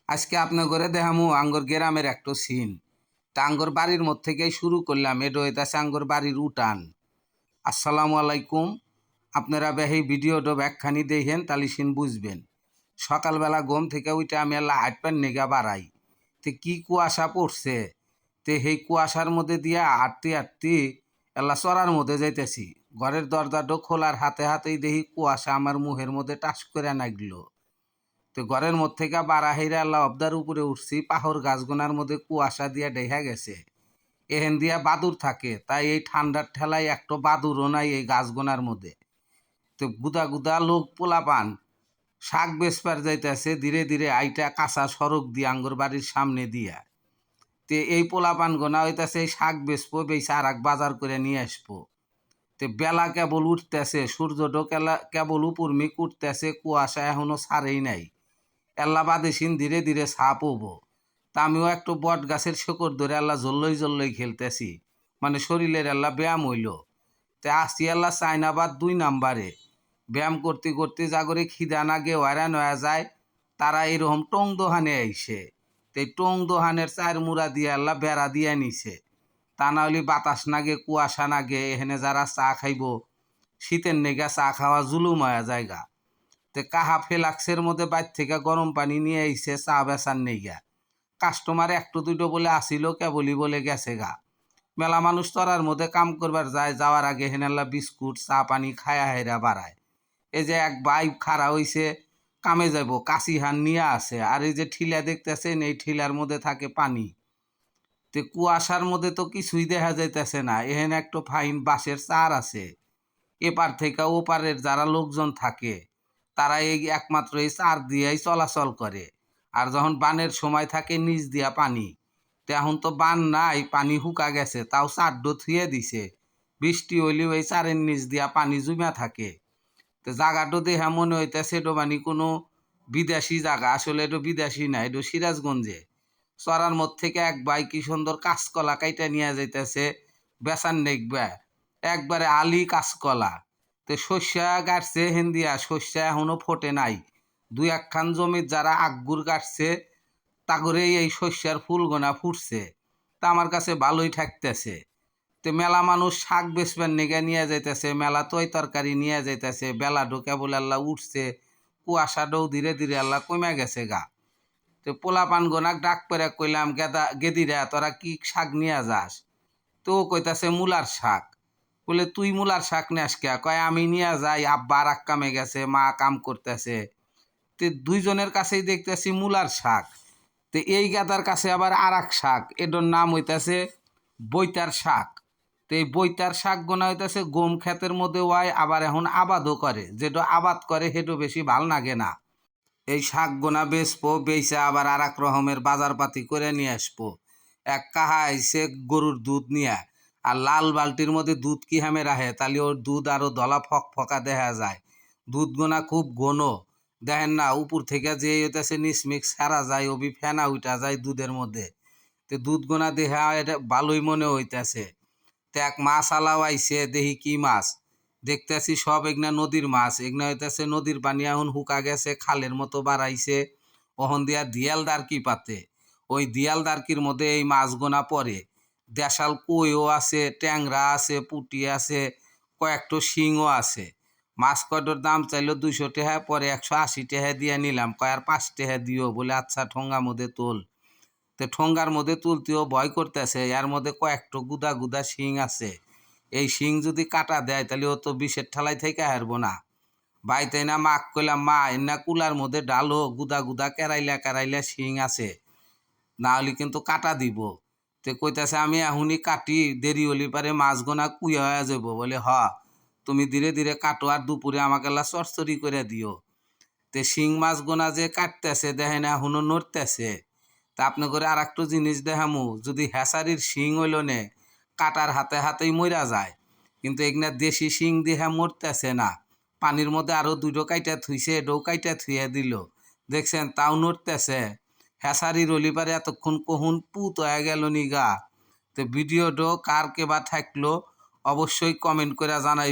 আজকে আপনার ঘরে দেখামু আঙ্গর গ্রামের একটা সিন। তা আঙ্গর বাড়ির মধ্যে থেকেই শুরু করলাম। এটা হইতাছে আঙ্গর বাড়ির উঠান। আসসালামু আলাইকুম। আপনারা এই ভিডিওটা ব্যাখ্যানি দেখেন তাহলে সিন বুঝবেন। সকালবেলা ঘুম থেকে উঠে আমি আল্লাহ হাঁটপান নেগা বাড়াই। তে কি কুয়াশা পড়ছে। তে সেই কুয়াশার মধ্যে দিয়া আটতে আটতে আল্লাহ চড়ার মধ্যে যাইতেছি। ঘরের দরজাটা খোলার হাতে হাতেই দেখি কুয়াশা আমার মুহের মধ্যে টাস করে নাগলো। তো ঘরের মধ্যে থেকে বাড়া হেরা আল্লাহ অবদার উপরে উঠছি। পাহর গাছগুনার মধ্যে কুয়াশা দিয়া ডেহা গেছে। এহেন দিয়া বাদুর থাকে, তাই এই ঠান্ডার ঠেলায় একটা বাদুরও নাই এই গাছগুনার মধ্যে। তো গুদা গুদা লোক পোলাপান শাক বেচপার যাইতেছে ধীরে ধীরে আইটা কাঁচা সড়ক দিয়ে আঙ্গুর বাড়ির সামনে দিয়া। তে এই পোলাপান গোনা হইতেছে এই শাক বেচবো, বেচা আর এক বাজার করে নিয়ে আসবো। তে বেলা কেবল উঠতেছে, সূর্যটো কেবল উপরমিক উঠতেছে, কুয়াশা এখনো ছাড়েই নাই। আল্লাহ বাদেশিন ধীরে ধীরে সাপ হবো। তা আমিও একটু বট গাছের শেকড় ধরে আল্লাহ জল্লই জল্লই খেলতেছি, মানে শরীরের আল্লাহ ব্যায়াম হইল। তে আসছি আল্লাহ চাইনাবাদ 2 নাম্বারে। ব্যায়াম করতে করতে জাগরে খিদা নাগে হয়রান হয়ে যায়, তারা এরকম টং দোহানে আইসে। তো এই টং দোহানের 4 মুড়া দিয়ে আল্লাহ বেড়া দিয়ে নিছে। তা না হলে বাতাস নাগে, কুয়াশা নাগে, এখানে যারা চা খাইব শীতের নেগা চা খাওয়া জুলুম হয়ে জায়গা। তে কাহা ফেলাক্সের মধ্যে বাইর থেকে গরম পানি নিয়ে আইসে চা বেচার নেইগা। কাস্টমার একটু দুটো বলে আসিল, কেবলই বলে গেছে গা। মেলা মানুষ তরার মধ্যে কাম করবার যায়, যাওয়ার আগে হেনাল্লা বিস্কুট চা পানি খায়া হেরা বাড়ায়। এই যে এক ভাই খাড়া হইছে, কামে যাব, কাশি হান নিয়ে আসে, আর এই যে ঠিলা দেখতেছেন এই ঠিলার মধ্যে থাকে পানি। তে কুয়াশার মধ্যে তো কিছুই দেখা যাইতেছে না। এখানে একটা ফাইন বাঁশের চার আছে। এপার থেকে ওপারের যারা লোকজন থাকে তারা এই একমাত্র এই চার দিয়েই চলাচল করে। আর যখন বানের সময় থাকে নিচ দিয়া পানি। তো এখন তো বান নাই, পানি শুকা গেছে, তাও চারডো থুয়ে দিছে। বৃষ্টি হইলেও এই চারের নিচ দিয়া পানি জমা থাকে। তো জায়গাটা দেখে মনে হইতেছে এটা মানে কোনো বিদেশি জায়গা। আসলে এটা বিদেশি না, এটা সিরাজগঞ্জে। চড়ার মধ্যে থেকে এক ভাই কি সুন্দর কাঁচকলা কাইটা নিয়ে যাইতেছে বেচার নেকবা। একবারে আলি কাঁচকলা। তো শস্যা গাড়ছে হেন্দিয়া, শস্যা এখনো ফোটে নাই। 2-1 জমির যারা আগুর গাড়ছে তাগরেই এই শস্যার ফুলগোনা ফুটছে। তা আমার কাছে ভালোই ঠেকতেছে। তো মেলা মানুষ শাক বেচবার নিগে নিয়ে যাইতেছে, মেলা তৈ তরকারি নিয়ে যাইতেছে। বেলা ঢুকে বলে আল্লাহ উঠছে, কুয়াশাটাও ধীরে ধীরে আল্লাহ কমে গেছে গা। তো পোলাপান গোনাক ডাক পেরে কইলাম, গেদিরা তোরা কি শাক নিয়ে যাস? তো কইতাছে মূলার শাক। বলে তুই মূলার শাক নেস কে? কয় আমি নিয়ে যাই, আব্বা আর এক কামে গেছে, মা কাম করতেছে। তো দুইজনের কাছেই দেখতেছি মূলার শাক। তো এই গাদার কাছে আবার আর এক শাক, এটার নাম হইতেছে বৈতার শাক। তো এই বৈতার শাক গোনা হইতেছে গম ক্ষেতের মধ্যে হয়, আবার এখন আবাদও করে। যেটা আবাদ করে সেটা বেশি ভাল লাগে না। এই শাক গোনা বেচবো, বেচা আবার আর এক রকমের বাজারপাতি করে নিয়ে আসবো। এক কাহা আইসে গরুর দুধ নিয়ে, আর লাল বালতির মধ্যে দুধ কি হামে রাখে, তাহলে ওর দুধ আরো ধলা ফক ফকা দেখা যায়। দুধ গোনা খুব ঘন, দেখেন না উপর থেকে যে হইতেছে নিচমিক সারা যায়, ওবি ফেনা উঠা যায় দুধের মধ্যে। তো দুধ গোনা দেখা এটা ভালোই মনে হইতেছে। তো এক মাছ আলাও আইসে, দেখি কি মাছ। দেখতেছি সব এগনা নদীর মাছ। এগনা হইতেছে নদীর পানি এখন শুকা গেছে, খালের মতো বাড়াইছে। ওহন দিয়া দিয়াল দারকি পাতে, ওই দিয়াল দারকির মধ্যে এই মাছ গোনা পড়ে। দেশাল কইও আছে, ট্যাংরা আছে, পুটি আছে, কয়েকটা শিংও আছে। মাছ কয়টার দাম চাইলো 200 টাকা, পরে 180 টাকা দিয়ে নিলাম। কয় আর 5 টাকা দিও। বলে আচ্ছা ঠোঙ্গা মধ্যে তোল। তো ঠোঙ্গার মধ্যে তুলতেও ভয় করতেছে, এর মধ্যে কয়েকটা গুদা গুদা শিং আছে। এই শিং যদি কাটা দেয় তাহলে ও তো বিষের ঠেলাই থেকে হারবো না। ভাই তাই না মাক কইলাম, মা এনা কুলার মধ্যে ডালো, গুদা গুদা কেরাইলা কেরাইলা শিং আছে, না হলে কিন্তু কাটা দিব। তে কইতাছে আমি এখনই কাটি, দেরি হলি পারে মাছ গোনা কুইয়া হয়ে যাব। বলে হ, তুমি ধীরে ধীরে কাটো, আর দুপুরে আমাকে চরচরি করে দিও। তে শিং মাছ গোনা যে কাটতেছে দেখেন এখনো নড়তেছে। তা আপনি করে আর একটু জিনিস দেখামু, যদি হেসারির শিং হইল নে কাটার হাতে হাতেই মরা যায়, কিন্তু এগুলা দেশি শিং দিয়ে মরতেছে না। পানির মধ্যে আরো 2টো কাইটা থুইছে, এটাও কাইটা থুয়ে দিল, দেখছেন তাও নড়তেছে। হেসারির অলিপারে এতক্ষণ কহুন পুত হয়ে গেল নিগা। তো ভিডিওটো কার কেবা থাকলো অবশ্যই কমেন্ট করে জানাই।